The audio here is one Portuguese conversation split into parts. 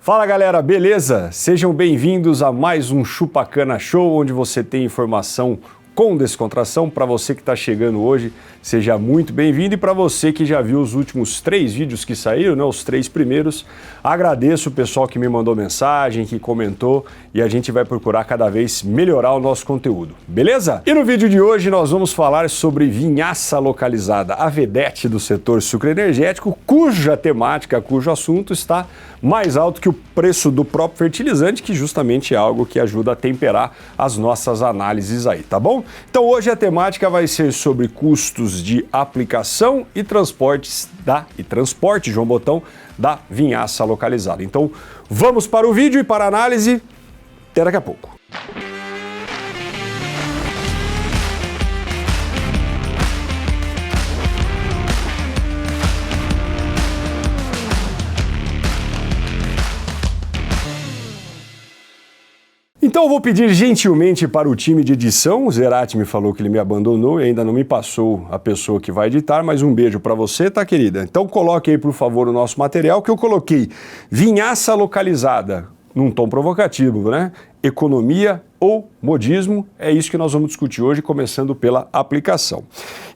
Fala galera, beleza? Sejam bem-vindos a mais um Chupacana Show, onde você tem informação com descontração. Para você que está chegando hoje, seja muito bem-vindo, e para você que já viu os últimos 3 vídeos que saíram, né, os 3 primeiros, agradeço o pessoal que me mandou mensagem, que comentou, e a gente vai procurar cada vez melhorar o nosso conteúdo, beleza? E no vídeo de hoje nós vamos falar sobre Vinhaça Localizada, a vedete do setor sucroenergético, cuja temática, cujo assunto está mais alto que o preço do próprio fertilizante, que justamente é algo que ajuda a temperar as nossas análises aí, tá bom? Então hoje a temática vai ser sobre custos de aplicação e transporte João Botão, da Vinhaça Localizada. Então vamos para o vídeo e para a análise, até daqui a pouco. Então eu vou pedir gentilmente para o time de edição, o Zerati me falou que ele me abandonou e ainda não me passou a pessoa que vai editar, mas um beijo para você, tá, querida? Então coloque aí, por favor, o nosso material, que eu coloquei Vinhaça Localizada, num tom provocativo, né? Economia ou modismo, é isso que nós vamos discutir hoje, começando pela aplicação.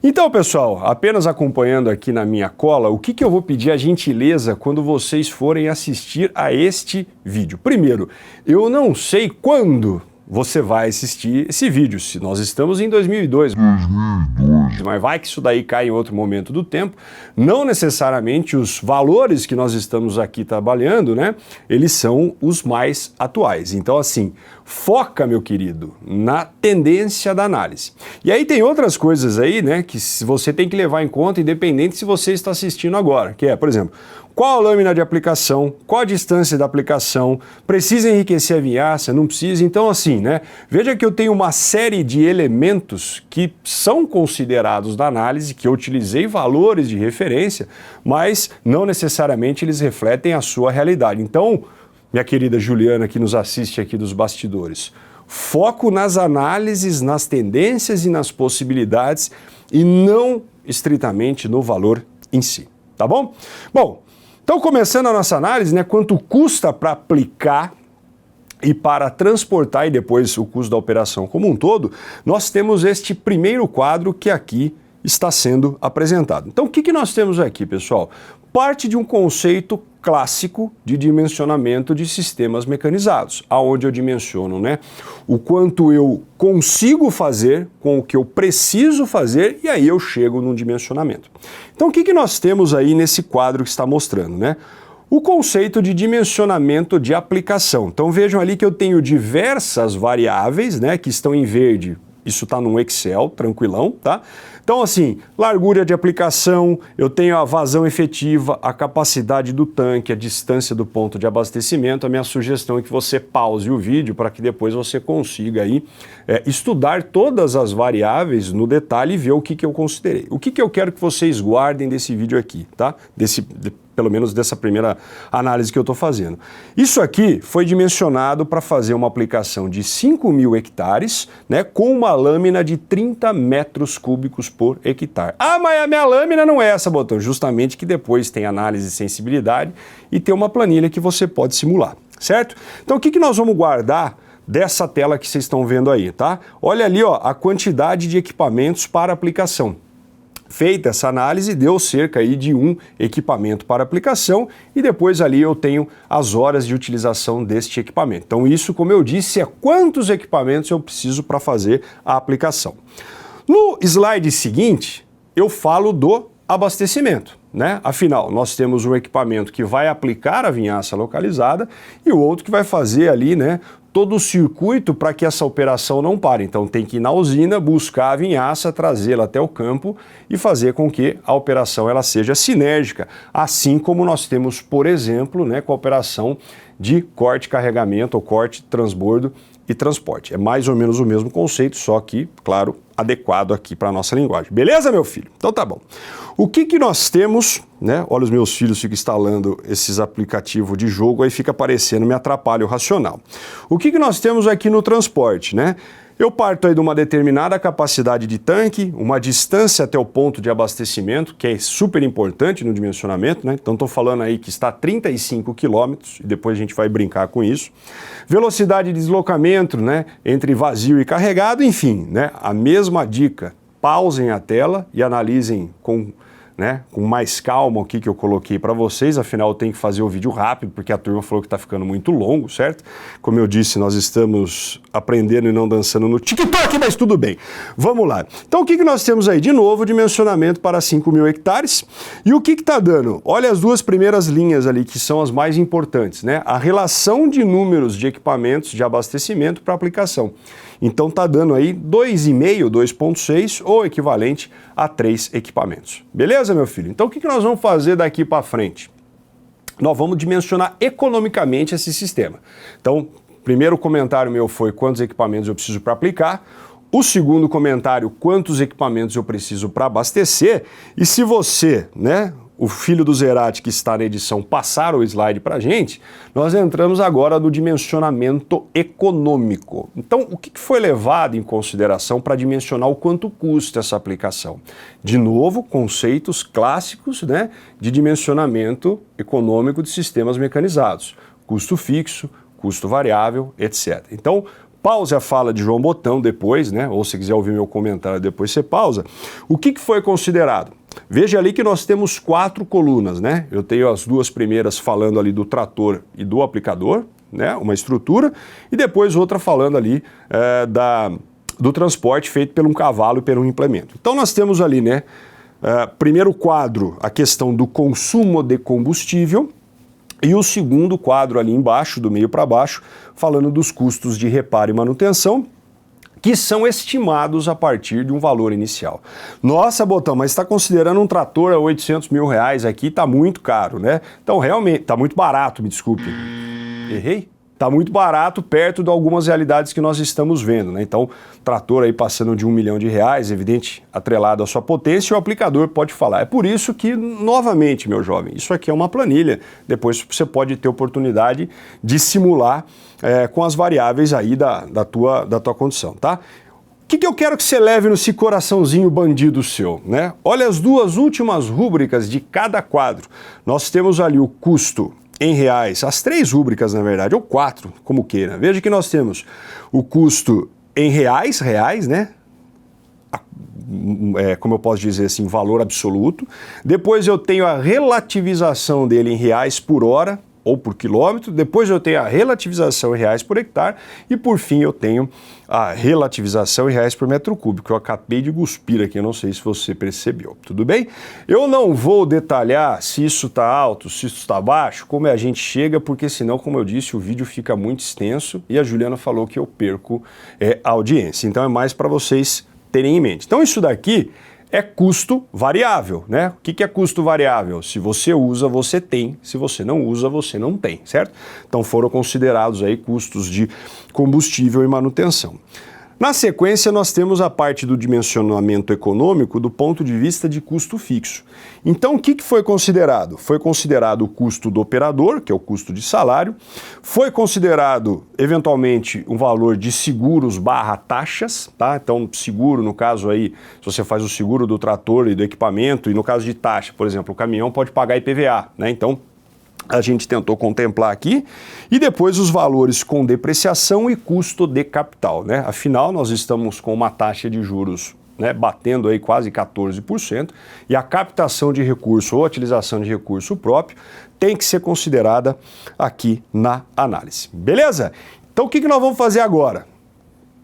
Então, pessoal, apenas acompanhando aqui na minha cola, o que eu vou pedir a gentileza quando vocês forem assistir a este vídeo? Primeiro, eu não sei quando você vai assistir esse vídeo, se nós estamos em 2002, mas vai que isso daí cai em outro momento do tempo, não necessariamente os valores que nós estamos aqui trabalhando, né, eles são os mais atuais. Então, assim, foca, meu querido, na tendência da análise. E aí tem outras coisas aí, né, que você tem que levar em conta, independente se você está assistindo agora, que é, por exemplo, qual a lâmina de aplicação, qual a distância da aplicação, precisa enriquecer a vinhaça, não precisa? Então, assim, né, veja que eu tenho uma série de elementos que são considerados da análise, que eu utilizei valores de referência, mas não necessariamente eles refletem a sua realidade. Então, minha querida Juliana, que nos assiste aqui dos bastidores, foco nas análises, nas tendências e nas possibilidades, e não estritamente no valor em si, tá bom? Bom, então começando a nossa análise, né, quanto custa para aplicar e para transportar, e depois o custo da operação como um todo, nós temos este primeiro quadro que aqui está sendo apresentado. Então o que nós temos aqui, pessoal? Parte de um conceito clássico de dimensionamento de sistemas mecanizados, aonde eu dimensiono, né, o quanto eu consigo fazer com o que eu preciso fazer, e aí eu chego num dimensionamento. Então o que nós temos aí nesse quadro que está mostrando, né? O conceito de dimensionamento de aplicação. Então vejam ali que eu tenho diversas variáveis, né, que estão em verde. Isso está num Excel, tranquilão, tá? Então, assim, largura de aplicação, eu tenho a vazão efetiva, a capacidade do tanque, a distância do ponto de abastecimento. A minha sugestão é que você pause o vídeo para que depois você consiga aí estudar todas as variáveis no detalhe e ver o que eu considerei. O que eu quero que vocês guardem desse vídeo aqui, tá? Pelo menos dessa primeira análise que eu estou fazendo. Isso aqui foi dimensionado para fazer uma aplicação de 5.000 hectares, né, com uma lâmina de 30 metros cúbicos por hectare. Ah, mas a minha lâmina não é essa, Botão. Justamente que depois tem análise de sensibilidade e tem uma planilha que você pode simular, certo? Então o que nós vamos guardar dessa tela que vocês estão vendo aí, tá? Olha ali, ó, a quantidade de equipamentos para aplicação. Feita essa análise, deu cerca aí de 1 equipamento para aplicação, e depois ali eu tenho as horas de utilização deste equipamento. Então isso, como eu disse, é quantos equipamentos eu preciso para fazer a aplicação. No slide seguinte, eu falo do abastecimento, né? Afinal, nós temos um equipamento que vai aplicar a vinhaça localizada e o outro que vai fazer ali, né, todo o circuito para que essa operação não pare. Então tem que ir na usina, buscar a vinhaça, trazê-la até o campo e fazer com que a operação ela seja sinérgica, assim como nós temos, por exemplo, né, com a operação de corte, carregamento, ou corte, transbordo e transporte. É mais ou menos o mesmo conceito, só que, claro, adequado aqui para a nossa linguagem. Beleza, meu filho? Então tá bom. O que nós temos, né? Olha, os meus filhos ficam instalando esses aplicativos de jogo, aí fica aparecendo, me atrapalha o racional. O que nós temos aqui no transporte, né? Eu parto aí de uma determinada capacidade de tanque, uma distância até o ponto de abastecimento, que é super importante no dimensionamento, né? Então estou falando aí que está a 35 km, e depois a gente vai brincar com isso. Velocidade de deslocamento, né? Entre vazio e carregado, enfim, né? A mesma dica. Pausem a tela e analisem com mais calma o que eu coloquei para vocês, afinal eu tenho que fazer o vídeo rápido, porque a turma falou que está ficando muito longo, certo? Como eu disse, nós estamos aprendendo e não dançando no TikTok, mas tudo bem. Vamos lá. Então o que nós temos aí? De novo, dimensionamento para 5.000 hectares. E o que está dando? Olha as duas primeiras linhas ali, que são as mais importantes, né? A relação de números de equipamentos de abastecimento para aplicação. Então está dando aí 2,5, 2,6 ou equivalente a 3 equipamentos. Beleza, meu filho? Então o que nós vamos fazer daqui para frente? Nós vamos dimensionar economicamente esse sistema. Então, primeiro comentário meu foi quantos equipamentos eu preciso para aplicar. O segundo comentário, quantos equipamentos eu preciso para abastecer. E se você, né, o filho do Zerati que está na edição, passar o slide para a gente, nós entramos agora no dimensionamento econômico. Então, o que foi levado em consideração para dimensionar o quanto custa essa aplicação? De novo, conceitos clássicos, né, de dimensionamento econômico de sistemas mecanizados. Custo fixo, custo variável, etc. Então, pause a fala de João Botão depois, né, ou se quiser ouvir meu comentário depois você pausa. O que foi considerado? Veja ali que nós temos 4 colunas, né? Eu tenho as duas primeiras falando ali do trator e do aplicador, né? Uma estrutura, e depois outra falando ali do transporte feito por um cavalo e por um implemento. Então nós temos ali, né? Primeiro quadro, a questão do consumo de combustível, e o segundo quadro ali embaixo, do meio para baixo, falando dos custos de reparo e manutenção, que são estimados a partir de um valor inicial. Nossa, Botão, mas está considerando um trator a 800 mil reais aqui, está muito caro, né? Então, realmente, está muito barato, me desculpe. Errei? Está muito barato perto de algumas realidades que nós estamos vendo, né? Então, trator aí passando de R$1 milhão, evidente, atrelado à sua potência, e o aplicador pode falar. É por isso que, novamente, meu jovem, isso aqui é uma planilha. Depois você pode ter oportunidade de simular com as variáveis aí da tua condição, tá? O que eu quero que você leve nesse coraçãozinho bandido seu, né? Olha as duas últimas rúbricas de cada quadro. Nós temos ali o custo em reais, as 3 rúbricas, na verdade, ou 4, como queira. Veja que nós temos o custo em reais, né? Como eu posso dizer assim, valor absoluto. Depois eu tenho a relativização dele em reais por hora, ou por quilômetro, depois eu tenho a relativização em reais por hectare e por fim eu tenho a relativização em reais por metro cúbico, que eu acabei de cuspir aqui, eu não sei se você percebeu, tudo bem? Eu não vou detalhar se isso está alto, se isso está baixo, como a gente chega, porque senão, como eu disse, o vídeo fica muito extenso e a Juliana falou que eu perco a audiência, então é mais para vocês terem em mente. Então isso daqui é custo variável, né? O que é custo variável? Se você usa, você tem. Se você não usa, você não tem, certo? Então foram considerados aí custos de combustível e manutenção. Na sequência, nós temos a parte do dimensionamento econômico do ponto de vista de custo fixo. Então, o que foi considerado? Foi considerado o custo do operador, que é o custo de salário, foi considerado, eventualmente, um valor de seguros / taxas, tá? Então, seguro, no caso aí, se você faz o seguro do trator e do equipamento, e no caso de taxa, por exemplo, o caminhão pode pagar IPVA, né? Então, a gente tentou contemplar aqui, e depois os valores com depreciação e custo de capital, né? Afinal, nós estamos com uma taxa de juros, né, batendo aí quase 14%, e a captação de recurso ou a utilização de recurso próprio tem que ser considerada aqui na análise. Beleza? Então o que nós vamos fazer agora?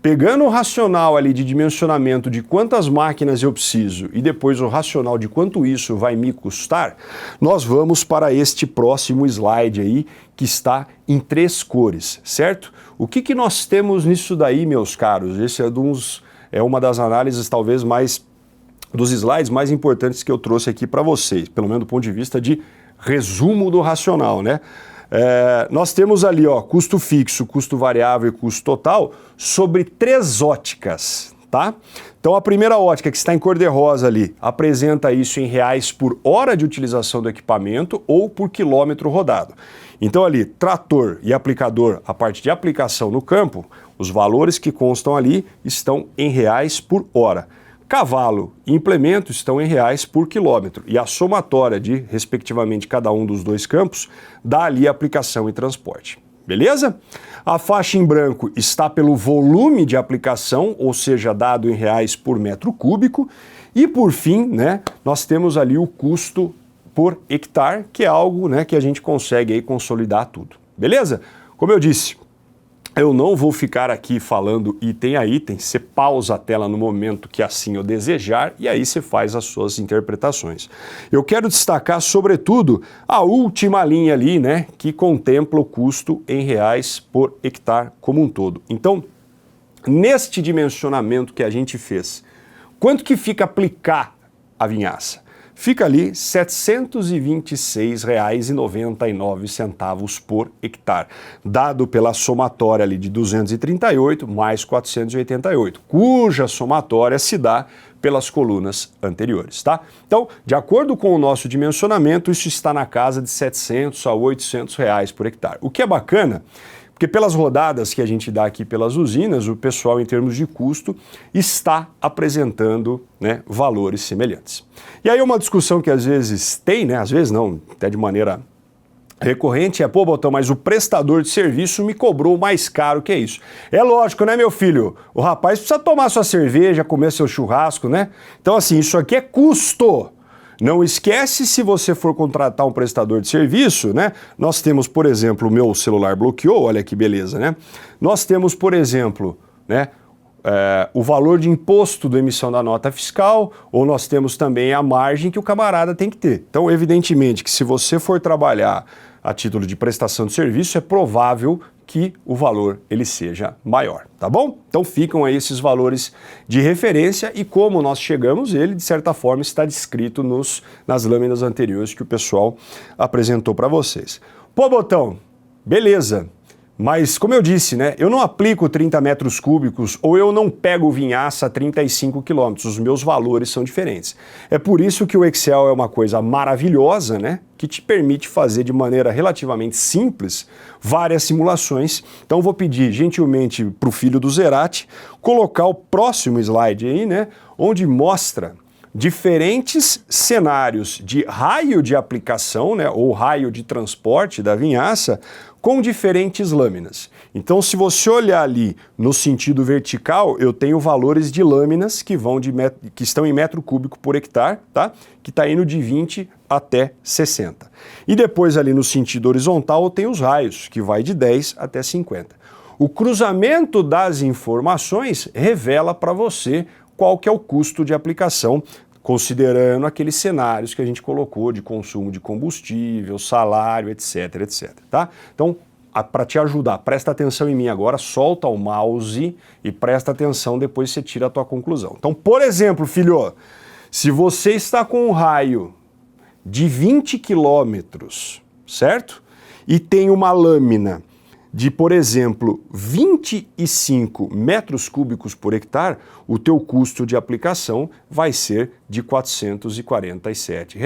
Pegando o racional ali de dimensionamento de quantas máquinas eu preciso e depois o racional de quanto isso vai me custar, nós vamos para este próximo slide aí, que está em 3 cores, certo? O que nós temos nisso daí, meus caros? Esse é uma das análises talvez dos slides mais importantes que eu trouxe aqui para vocês, pelo menos do ponto de vista de resumo do racional, né? Nós temos ali, ó, custo fixo, custo variável e custo total sobre 3 óticas, tá? Então a primeira ótica, que está em cor de rosa ali, apresenta isso em reais por hora de utilização do equipamento ou por quilômetro rodado. Então ali, trator e aplicador, a parte de aplicação no campo, os valores que constam ali estão em reais por hora. Cavalo e implemento estão em reais por quilômetro e a somatória de, respectivamente, cada um dos dois campos dá ali aplicação e transporte. Beleza? A faixa em branco está pelo volume de aplicação, ou seja, dado em reais por metro cúbico. E por fim, né, nós temos ali o custo por hectare, que é algo, né, que a gente consegue aí consolidar tudo. Beleza? Como eu disse, eu não vou ficar aqui falando item a item, você pausa a tela no momento que assim eu desejar e aí você faz as suas interpretações. Eu quero destacar, sobretudo, a última linha ali, né, que contempla o custo em reais por hectare como um todo. Então, neste dimensionamento que a gente fez, quanto que fica aplicar a vinhaça? Fica ali R$ 726,99 por hectare, dado pela somatória ali de 238 mais 488, cuja somatória se dá pelas colunas anteriores, tá? Então, de acordo com o nosso dimensionamento, isso está na casa de R$ 700 a R$ 800 por hectare, o que é bacana. Porque pelas rodadas que a gente dá aqui pelas usinas, o pessoal, em termos de custo, está apresentando, né, valores semelhantes. E aí uma discussão que às vezes tem, né, às vezes não, até de maneira recorrente, é, pô, Botão, mas o prestador de serviço me cobrou mais caro que isso. É lógico, né, meu filho? O rapaz precisa tomar sua cerveja, comer seu churrasco, né? Então, assim, isso aqui é custo. Não esquece, se você for contratar um prestador de serviço, né? Nós temos, por exemplo, o meu celular bloqueou, olha que beleza, né? Nós temos, por exemplo, né, o valor de imposto da emissão da nota fiscal, ou nós temos também a margem que o camarada tem que ter. Então, evidentemente que se você for trabalhar a título de prestação de serviço, é provável que o valor ele seja maior, tá bom? Então ficam aí esses valores de referência e como nós chegamos, ele de certa forma está descrito nas lâminas anteriores que o pessoal apresentou para vocês. Pô, Botão, beleza, mas como eu disse, né, eu não aplico 30 metros cúbicos ou eu não pego vinhaça a 35 quilômetros, os meus valores são diferentes. É por isso que o Excel é uma coisa maravilhosa, né, que te permite fazer de maneira relativamente simples várias simulações. Então vou pedir gentilmente para o filho do Zerati colocar o próximo slide aí, né, onde mostra diferentes cenários de raio de aplicação, né, ou raio de transporte da vinhaça com diferentes lâminas. Então, se você olhar ali no sentido vertical, eu tenho valores de lâminas que estão em metro cúbico por hectare, tá? Que está indo de 20 até 60. E depois ali no sentido horizontal eu tenho os raios, que vai de 10 até 50. O cruzamento das informações revela para você qual que é o custo de aplicação, considerando aqueles cenários que a gente colocou de consumo de combustível, salário, etc, etc, tá? Então, para te ajudar, presta atenção em mim agora, solta o mouse e presta atenção, depois você tira a tua conclusão. Então, por exemplo, filho, se você está com um raio de 20 quilômetros, certo? E tem uma lâmina de, por exemplo, 25 metros cúbicos por hectare, o teu custo de aplicação vai ser de R$ 447.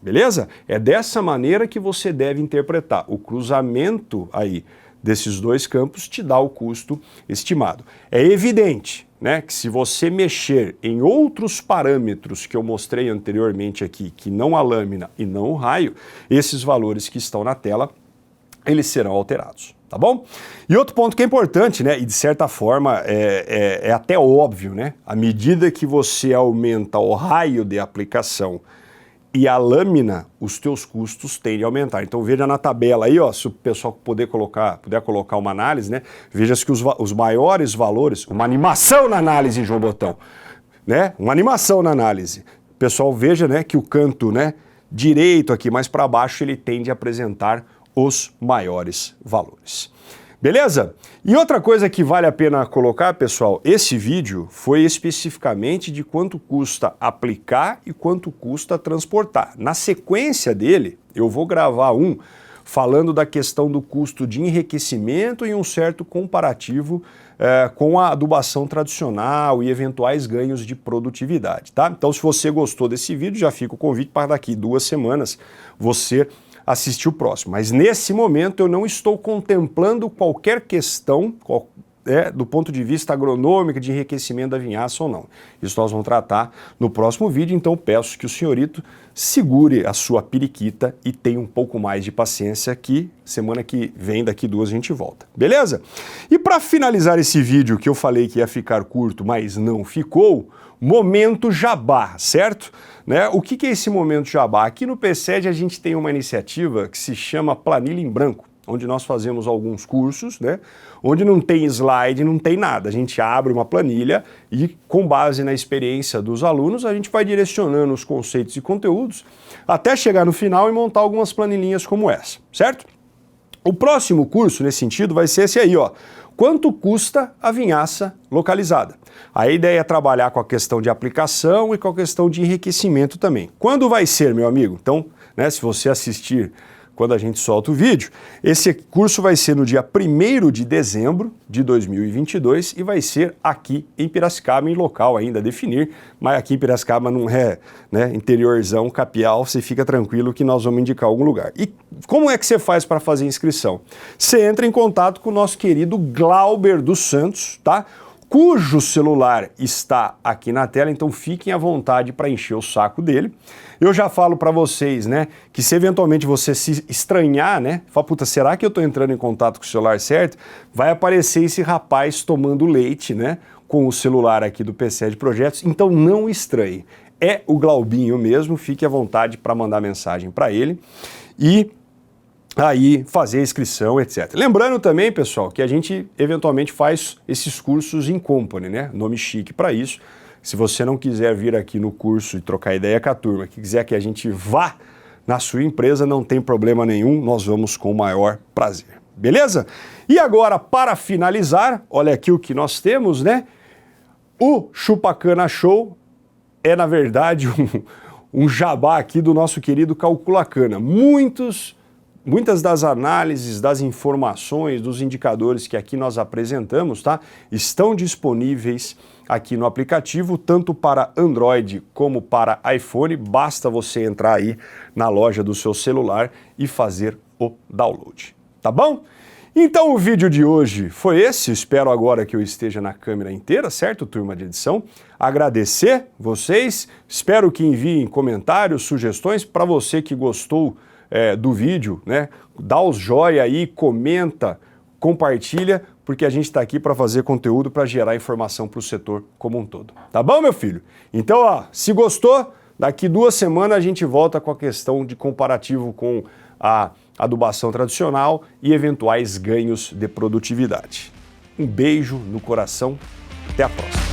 Beleza? É dessa maneira que você deve interpretar. O cruzamento aí desses dois campos te dá o custo estimado. É evidente, né, que se você mexer em outros parâmetros que eu mostrei anteriormente aqui, que não a lâmina e não o raio, esses valores que estão na tela, eles serão alterados. Tá bom? E outro ponto que é importante, né, e de certa forma é até óbvio, né, à medida que você aumenta o raio de aplicação e a lâmina, os teus custos tendem a aumentar. Então veja na tabela aí, ó, se o pessoal puder colocar uma análise, né, veja que os maiores valores, uma animação na análise, João Botão, né, uma animação na análise. Pessoal, veja, né, que o canto, né, direito aqui mais para baixo, ele tende a apresentar os maiores valores. Beleza? E outra coisa que vale a pena colocar, pessoal, esse vídeo foi especificamente de quanto custa aplicar e quanto custa transportar. Na sequência dele, eu vou gravar falando da questão do custo de enriquecimento e um certo comparativo com a adubação tradicional e eventuais ganhos de produtividade, tá? Então, se você gostou desse vídeo, já fica o convite para daqui 2 semanas você assistir o próximo. Mas nesse momento eu não estou contemplando qualquer questão do ponto de vista agronômico, de enriquecimento da vinhaça ou não. Isso nós vamos tratar no próximo vídeo, então peço que o senhorito segure a sua periquita e tenha um pouco mais de paciência, que semana que vem, daqui 2, a gente volta. Beleza? E para finalizar esse vídeo, que eu falei que ia ficar curto, mas não ficou, momento jabá, certo? Né? O que é esse momento jabá? Aqui no PCED a gente tem uma iniciativa que se chama Planilha em Branco, onde nós fazemos alguns cursos, né? Onde não tem slide, não tem nada. A gente abre uma planilha e, com base na experiência dos alunos, a gente vai direcionando os conceitos e conteúdos até chegar no final e montar algumas planilhinhas como essa, certo? O próximo curso, nesse sentido, vai ser esse aí, ó. Quanto custa a vinhaça localizada? A ideia é trabalhar com a questão de aplicação e com a questão de enriquecimento também. Quando vai ser, meu amigo? Então, né, se você assistir quando a gente solta o vídeo, esse curso vai ser no dia 1º de dezembro de 2022 e vai ser aqui em Piracicaba, em local ainda a definir, mas aqui em Piracicaba não é, né, interiorzão, capial, você fica tranquilo que nós vamos indicar algum lugar. E como é que você faz para fazer a inscrição? Você entra em contato com o nosso querido Glauber dos Santos, tá? Cujo celular está aqui na tela, então fiquem à vontade para encher o saco dele. Eu já falo para vocês, né, que se eventualmente você se estranhar, né, fala, puta, será que eu estou entrando em contato com o celular certo? Vai aparecer esse rapaz tomando leite, né, com o celular aqui do PCED Projetos, então não estranhe. É o Glaubinho mesmo, fique à vontade para mandar mensagem para ele e aí fazer a inscrição, etc. Lembrando também, pessoal, que a gente eventualmente faz esses cursos em company, né? Nome chique para isso. Se você não quiser vir aqui no curso e trocar ideia com a turma, que quiser que a gente vá na sua empresa, não tem problema nenhum, nós vamos com o maior prazer. Beleza? E agora, para finalizar, olha aqui o que nós temos, né? O Chupacana Show é, na verdade, um jabá aqui do nosso querido Calculacana. Muitas das análises, das informações, dos indicadores que aqui nós apresentamos, tá, estão disponíveis aqui no aplicativo, tanto para Android como para iPhone. Basta você entrar aí na loja do seu celular e fazer o download. Tá bom? Então o vídeo de hoje foi esse. Espero agora que eu esteja na câmera inteira, certo, turma de edição? Agradecer vocês. Espero que enviem comentários, sugestões. Para você que gostou do vídeo, né? Dá os joia aí, comenta, compartilha, porque a gente está aqui para fazer conteúdo para gerar informação para o setor como um todo. Tá bom, meu filho? Então, ó, se gostou, daqui 2 semanas a gente volta com a questão de comparativo com a adubação tradicional e eventuais ganhos de produtividade. Um beijo no coração, até a próxima.